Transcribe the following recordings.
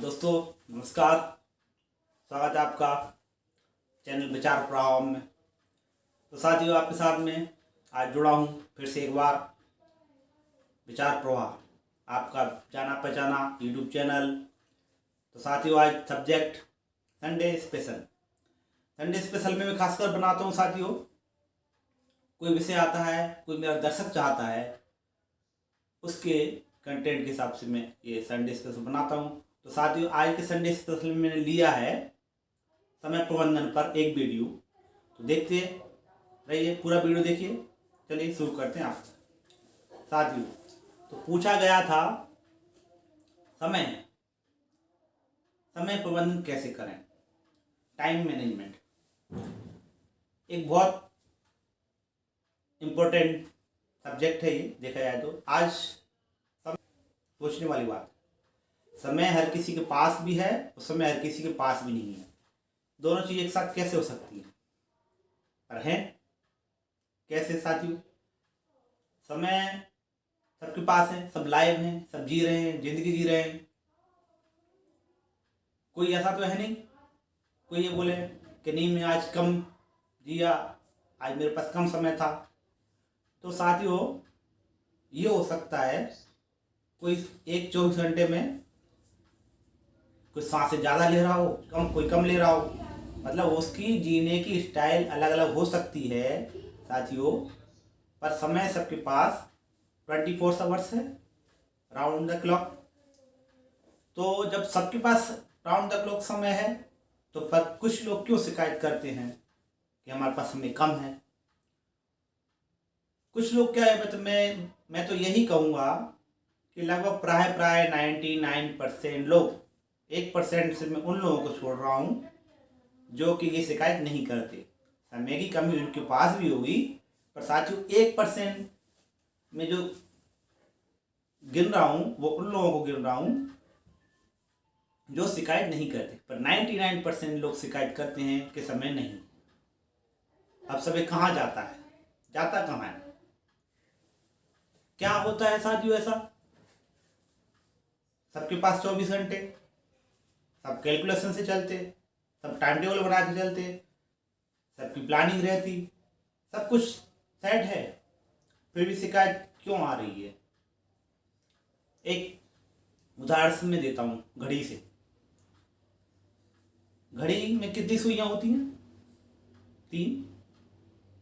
दोस्तों नमस्कार। स्वागत है आपका चैनल विचार प्रवाह में। तो साथियों, आपके साथ में आज जुड़ा हूँ फिर से एक बार। विचार प्रवाह आपका जाना पहचाना यूट्यूब चैनल। तो साथियों, आज subject Sunday special. Sunday special में मैं खासकर बनाता हूँ साथियों, कोई विषय आता है, कोई मेरा दर्शक चाहता है, उसके कंटेंट के हिसाब से मैं ये संडे स्पेशल बनाता हूँ। तो साथियों, आज के संडे स्पेशल में मैंने लिया है समय प्रबंधन पर एक वीडियो। तो देखते रहिए, पूरा वीडियो देखिए। चलिए शुरू करते हैं आप साथियों। तो पूछा गया था समय प्रबंधन कैसे करें, टाइम मैनेजमेंट। एक बहुत इम्पोर्टेंट सब्जेक्ट है ये, देखा जाए तो। आज सोचने वाली बात, समय हर किसी के पास भी है और समय हर किसी के पास भी नहीं है। दोनों चीज एक साथ कैसे हो सकती है? पर है कैसे साथियों? समय सबके पास है, सब लाइव हैं, सब जी रहे हैं, जिंदगी जी रहे हैं। कोई ऐसा तो है नहीं कोई ये बोले कि नहीं मैं आज कम जिया, आज मेरे पास कम समय था। तो साथियों, ये हो सकता है कोई एक 24 घंटे में कोई सांसें ज़्यादा ले रहा हो, कोई कम ले रहा हो। मतलब उसकी जीने की स्टाइल अलग अलग हो सकती है साथियों। पर समय सबके पास 24 आवर्स है, राउंड द क्लॉक। तो जब सबके पास राउंड द क्लॉक समय है, तो पर कुछ लोग क्यों शिकायत करते हैं कि हमारे पास समय कम है? कुछ लोग क्या है, मैं तो यही कहूँगा कि लगभग प्राय 99% लोग, 1% से मैं उन लोगों को छोड़ रहा हूँ जो कि ये शिकायत नहीं करते। समय की कमी उनके पास भी होगी, पर साथियों 1% में जो गिन रहा हूँ वो उन लोगों को गिन रहा हूँ जो शिकायत नहीं करते। पर 99% लोग शिकायत करते हैं कि समय नहीं। अब समय कहाँ जाता है, जाता कहाँ है? क्या होता है साथियों ऐसा? सबके पास 24 घंटे, सब कैलकुलेशन से चलते, सब टाइम टेबल बना के चलते, सबकी प्लानिंग रहती, सब कुछ सेट है, फिर भी शिकायत क्यों आ रही है? एक उदाहरण मैं देता हूँ घड़ी से। घड़ी में कितनी सुइयां होती हैं? 3।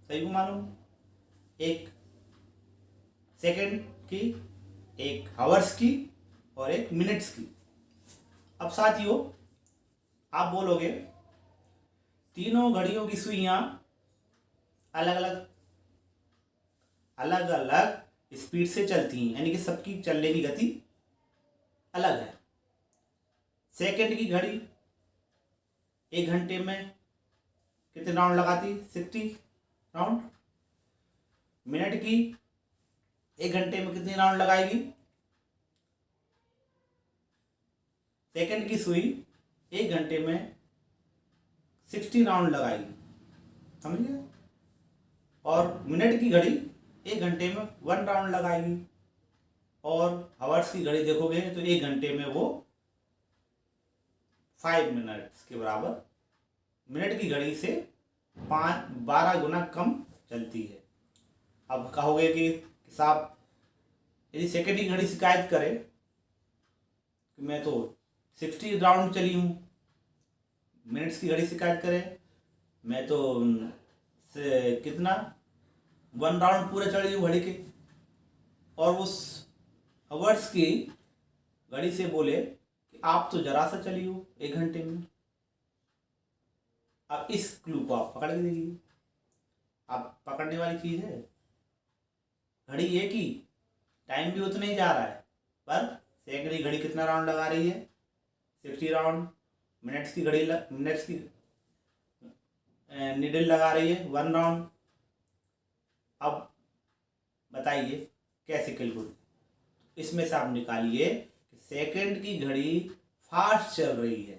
सही को मालूम? एक सेकंड की, एक आवर्स की और एक मिनट्स की। अब साथियों, आप बोलोगे तीनों घड़ियों की सुइयां अलग अलग स्पीड से चलती हैं, यानी कि सबकी चलने की गति अलग है। सेकंड की घड़ी 1 घंटे में कितने राउंड लगाती? 60 राउंड। मिनट की 1 घंटे में कितने राउंड लगाएगी? सेकंड की सुई 1 घंटे में 60 राउंड लगाएगी, समझिए। और मिनट की घड़ी 1 घंटे में 1 राउंड लगाएगी। और आवर्स की घड़ी देखोगे तो 1 घंटे में वो 5 मिनट्स के बराबर, मिनट की घड़ी से 12 गुना कम चलती है। अब कहोगे कि साहब, यदि सेकंड की घड़ी शिकायत करे कि मैं तो 60 राउंड चली हूँ, मिनट्स की घड़ी शिकायत करे मैं तो कितना 1 राउंड पूरे चढ़ी हूँ घड़ी के, और उस आवर्स की घड़ी से बोले कि आप तो जरा सा चली हो 1 घंटे में। अब इस क्लू को आप पकड़ के देखिए। आप पकड़ने वाली चीज है, घड़ी एक ही, टाइम भी उतना ही जा रहा है, पर सेकंड की घड़ी कितना राउंड लगा रही है? 60 राउंड। मिनट्स की घड़ी मिनट्स की नीडल लगा रही है 1 राउंड। अब बताइए कैसे कैलकुलेट? इसमें से आप निकालिए कि सेकंड की घड़ी फास्ट चल रही है,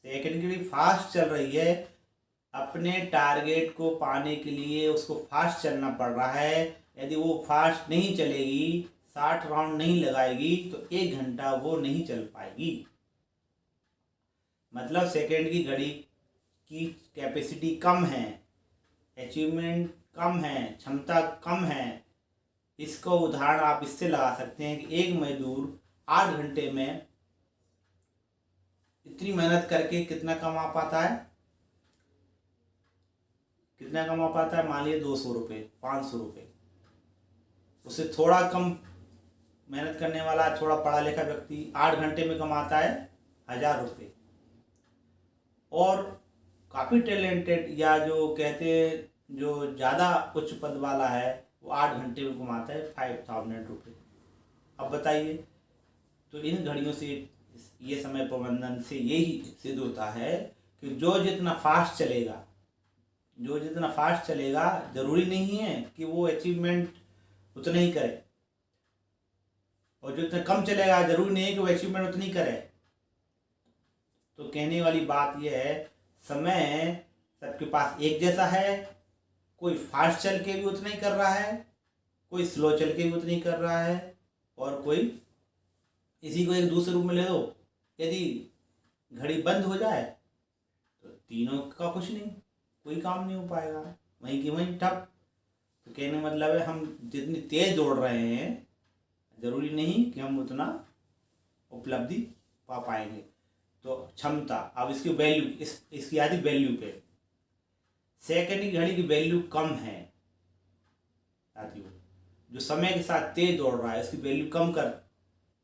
सेकंड की घड़ी फास्ट चल रही है। अपने टारगेट को पाने के लिए उसको फास्ट चलना पड़ रहा है। यदि वो फास्ट नहीं चलेगी, 60 राउंड नहीं लगाएगी तो 1 घंटा वो नहीं चल पाएगी। मतलब सेकंड की घड़ी की कैपेसिटी कम है, अचीवमेंट कम है, क्षमता कम है। इसका उदाहरण आप इससे लगा सकते हैं कि एक मजदूर 8 घंटे में इतनी मेहनत करके कितना कमा पाता है, कितना कमा पाता है? मान लीजिए 200 रुपये, 500 रुपये। उससे थोड़ा कम मेहनत करने वाला, थोड़ा पढ़ा लिखा व्यक्ति 8 घंटे में कमाता है 1000 रुपये। और काफ़ी टैलेंटेड या जो कहते हैं जो ज़्यादा उच्च पद वाला है वो 8 घंटे में कमाता है 5000 रुपये। अब बताइए, तो इन घड़ियों से ये समय प्रबंधन से यही सिद्ध होता है कि जो जितना फास्ट चलेगा, जो जितना फास्ट चलेगा ज़रूरी नहीं है कि वो अचीवमेंट उतना ही करे, और जो इतना कम चलेगा ज़रूरी नहीं है कि वो अचीवमेंट उतनी करे। तो कहने वाली बात यह है, समय सबके पास एक जैसा है। कोई फास्ट चल के भी उतना ही कर रहा है, कोई स्लो चल के भी उतना ही कर रहा है, और कोई इसी को एक दूसरे रूप में ले दो, यदि घड़ी बंद हो जाए तो तीनों का कुछ नहीं, कोई काम नहीं हो पाएगा, वहीं की वहीं ठप। तो कहने मतलब है हम जितनी तेज दौड़ रहे हैं ज़रूरी नहीं कि हम उतना उपलब्धि पा पाएंगे। तो क्षमता, अब इसकी वैल्यू, इसकी आदि वैल्यू पे, सेकंड की घड़ी की वैल्यू कम है साथियों। जो समय के साथ तेज दौड़ रहा है उसकी वैल्यू कम कर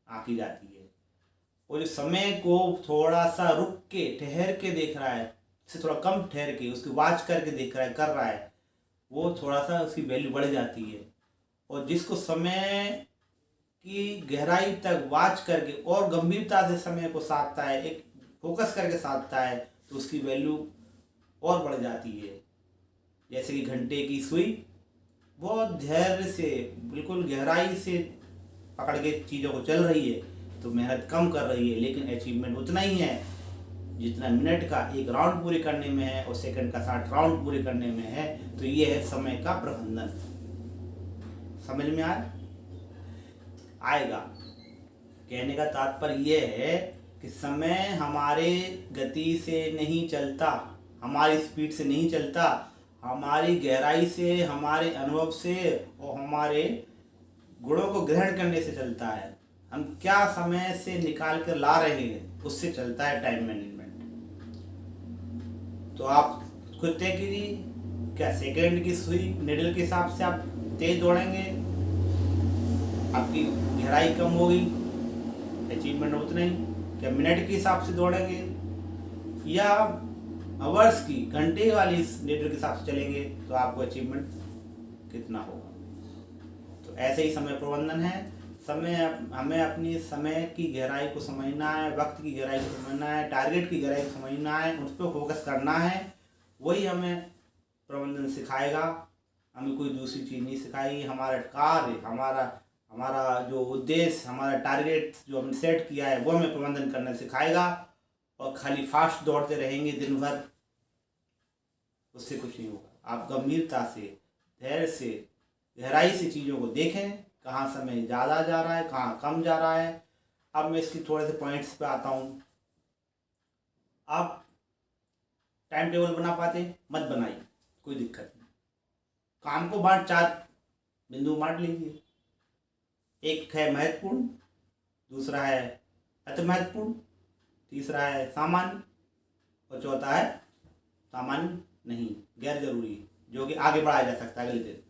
आंकी जाती है, और जो समय को थोड़ा सा रुक के ठहर के देख रहा है, इससे थोड़ा कम ठहर के उसकी वाच करके देख रहा है, कर रहा है, वो थोड़ा सा उसकी वैल्यू बढ़ जाती है। और जिसको समय की गहराई तक वाच करके और गंभीरता से समय को साधता है, एक फोकस करके साधता है, तो उसकी वैल्यू और बढ़ जाती है। जैसे कि घंटे की सुई बहुत धैर्य से, बिल्कुल गहराई से पकड़ के चीज़ों को चल रही है, तो मेहनत कम कर रही है, लेकिन अचीवमेंट उतना ही है जितना मिनट का 1 राउंड पूरे करने में है और सेकंड का 60 राउंड पूरे करने में है। तो ये है समय का प्रबंधन। समझ में आएगा? कहने का तात्पर्य यह है कि समय हमारे गति से नहीं चलता, हमारी स्पीड से नहीं चलता, हमारी गहराई से, हमारे अनुभव से और हमारे गुणों को ग्रहण करने से चलता है। हम क्या समय से निकाल कर ला रहे हैं उससे चलता है टाइम मैनेजमेंट। तो आप खुद तय कीजिए, क्या सेकंड की सुई निडल के हिसाब से आप तेज दौड़ेंगे, आपकी गहराई कम होगी, अचीवमेंट उतना ही? क्या मिनट के हिसाब से दौड़ेंगे, या आवर्स की, घंटे वाली लीटर के हिसाब से चलेंगे, तो आपको अचीवमेंट कितना होगा? तो ऐसे ही समय प्रबंधन है। समय, हमें अपनी समय की गहराई को समझना है, वक्त की गहराई को समझना है, टारगेट की गहराई को समझना है, उस पर फोकस करना है। वही हमें प्रबंधन सिखाएगा, हमें कोई दूसरी चीज़ नहीं सिखाएगी। हमारा कार्य, हमारा जो उद्देश्य, हमारा टारगेट जो हमने सेट किया है वो हमें प्रबंधन करना सिखाएगा। और खाली फास्ट दौड़ते रहेंगे दिन भर, उससे कुछ नहीं होगा। आप गंभीरता से, धैर्य से, गहराई से चीज़ों को देखें, कहाँ समय ज़्यादा जा रहा है, कहाँ कम जा रहा है। अब मैं इसकी थोड़े से पॉइंट्स पे आता हूँ। आप टाइम टेबल बना पाते, मत बनाइए, कोई दिक्कत नहीं। काम को 4 बिंदु बांट लीजिए। एक है महत्वपूर्ण, दूसरा है अति महत्वपूर्ण, तीसरा है सामान्य, और चौथा है सामान्य नहीं, गैर जरूरी, जो कि आगे बढ़ाया जा सकता है अगले दिन।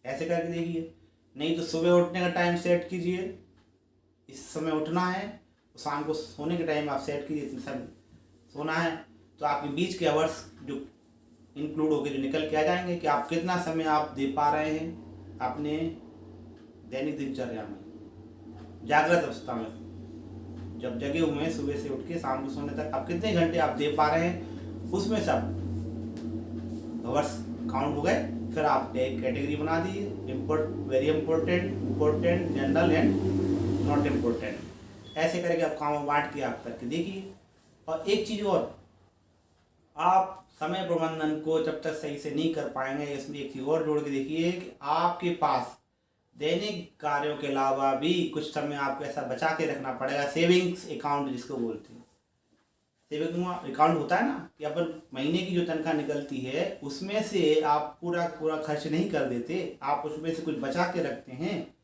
ऐसे करके देखिए। नहीं तो सुबह उठने का टाइम सेट कीजिए, इस समय उठना है, तो शाम को सोने के टाइम आप सेट कीजिए, इतने समय सोना है। तो आपके बीच के आवर्स जो इंक्लूड होकर जो निकल के आ जाएंगे कि आप कितना समय आप दे पा रहे हैं अपने दैनिक दिनचर्या में, जागृत अवस्था में, जब जगे हुए हैं सुबह से उठ के शाम को सोने तक, आप कितने घंटे आप दे पा रहे हैं, उसमें सब आवर्स काउंट हो गए। फिर आप एक कैटेगरी बना दीजिए, very important, general and not important. ऐसे करके आप काम बांट के आप करके देखिए। और एक चीज़ और, आप समय प्रबंधन को जब तक सही से नहीं कर पाएंगे, इसमें एक चीज़ और जोड़ के देखिए कि आपके पास दैनिक कार्यों के अलावा भी कुछ समय आपको ऐसा बचा के रखना पड़ेगा। सेविंग्स अकाउंट जिसको बोलते हैं, सेविंग अकाउंट होता है ना कि अपन महीने की जो तनख्वाह निकलती है उसमें से आप पूरा पूरा खर्च नहीं कर देते, आप उसमें से कुछ बचा के रखते हैं।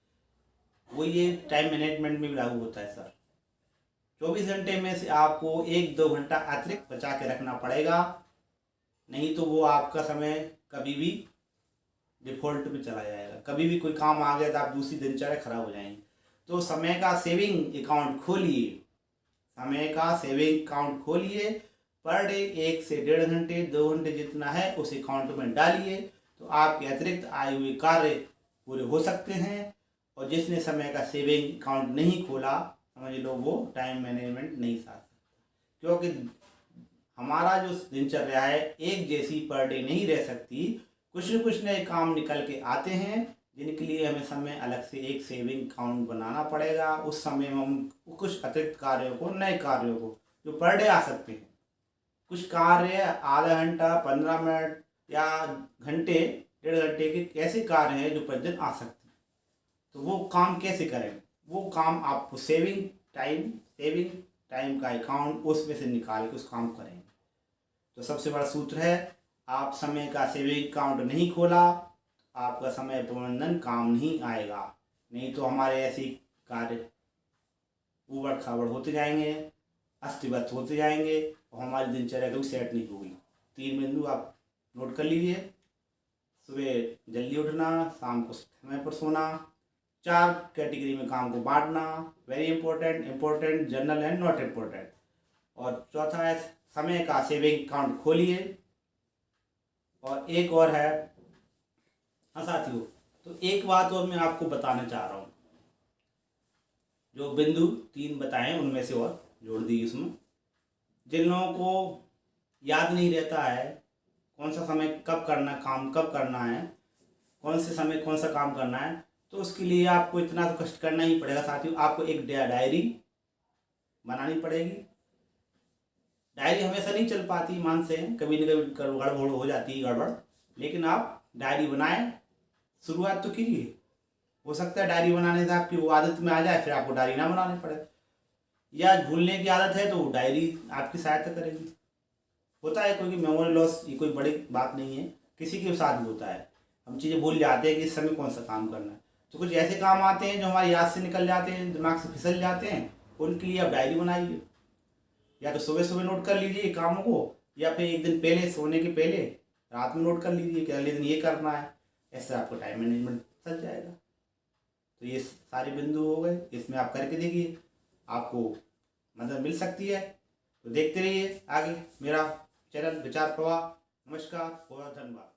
वो ये टाइम मैनेजमेंट में भी लागू होता है सर। 24 घंटे में से आपको 1-2 घंटा अतिरिक्त बचा के रखना पड़ेगा, नहीं तो वो आपका समय कभी भी डिफॉल्ट में चला जाएगा। कभी भी कोई काम आ गया तो आप दूसरी दिनचर्या खराब हो जाएंगी। तो समय का सेविंग अकाउंट खोलिए, समय का सेविंग अकाउंट खोलिए। पर डे 1 से 1.5 घंटे 2 घंटे जितना है उस अकाउंट में डालिए, तो आपके अतिरिक्त आए हुए कार्य पूरे हो सकते हैं। और जिसने समय का सेविंग अकाउंट नहीं खोला, समझ लो वो टाइम मैनेजमेंट नहीं साध सकता। क्योंकि हमारा जो दिनचर्या है एक जैसी पर डे नहीं रह सकती, कुछ न कुछ नए काम निकल के आते हैं जिनके लिए हमें समय अलग से एक सेविंग अकाउंट बनाना पड़ेगा। उस समय में हम कुछ अतिरिक्त कार्यों को, नए कार्यों को जो पर डे आ सकते हैं, कुछ कार्य आधा घंटा 15 मिनट या घंटे 1.5 घंटे के ऐसे कार्य हैं जो प्रतिदिन आ सकते हैं, तो वो काम कैसे करें? वो काम आपको सेविंग टाइम का अकाउंट उसमें से निकाल के उस काम करेंगे। तो सबसे बड़ा सूत्र है, आप समय का सेविंग अकाउंट नहीं खोला, आपका समय प्रबंधन काम नहीं आएगा। नहीं तो हमारे ऐसे कार्य उबड़ खाबड़ होते जाएंगे, अस्त व्यस्त होते जाएंगे और हमारी दिनचर्या कभी सेट नहीं होगी। 3 बिंदु आप नोट कर लीजिए। सुबह जल्दी उठना, शाम को समय पर सोना, 4 कैटेगरी में काम को बांटना, very important, important, general and not important. और चौथा है समय का सेविंग अकाउंट खोलिए। और एक और है, हाँ साथियों, तो एक बात और मैं आपको बताना चाह रहा हूँ। जो बिंदु 3 बताएं उनमें से और जोड़ दी उसमें। जिन लोगों को याद नहीं रहता है कौन सा समय कब करना, काम कब करना है, कौन से समय कौन सा काम करना है, तो उसके लिए आपको इतना तो कष्ट करना ही पड़ेगा साथियों। आपको एक डायरी बनानी पड़ेगी। डायरी हमेशा नहीं चल पाती, मान से कभी न कभी गड़बड़ हो जाती है गड़बड़, लेकिन आप डायरी बनाएं, शुरुआत तो कीजिए। हो सकता है डायरी बनाने से आपकी वो आदत में आ जाए, फिर आपको डायरी ना बनानी पड़े, या भूलने की आदत है तो डायरी आपकी सहायता करेगी। होता है क्योंकि मेमोरी लॉस ये कोई बड़ी बात नहीं है, किसी के साथ भी होता है। हम चीज़ें भूल जाते हैं कि इस समय कौन सा काम करना है। तो कुछ ऐसे काम आते हैं जो हमारी याद से निकल जाते हैं, दिमाग से फिसल जाते हैं, उनके लिए आप डायरी बनाइए। या तो सुबह सुबह नोट कर लीजिए कामों को, या फिर एक दिन पहले, सोने के पहले रात में नोट कर लीजिए कि अगले दिन ये करना है। ऐसे आपको टाइम मैनेजमेंट चल जाएगा। तो ये सारे बिंदु हो गए, इसमें आप करके देखिए, आपको मदद मिल सकती है। तो देखते रहिए आगे मेरा चैनल विचार प्रवाह। नमस्कार, बहुत धन्यवाद।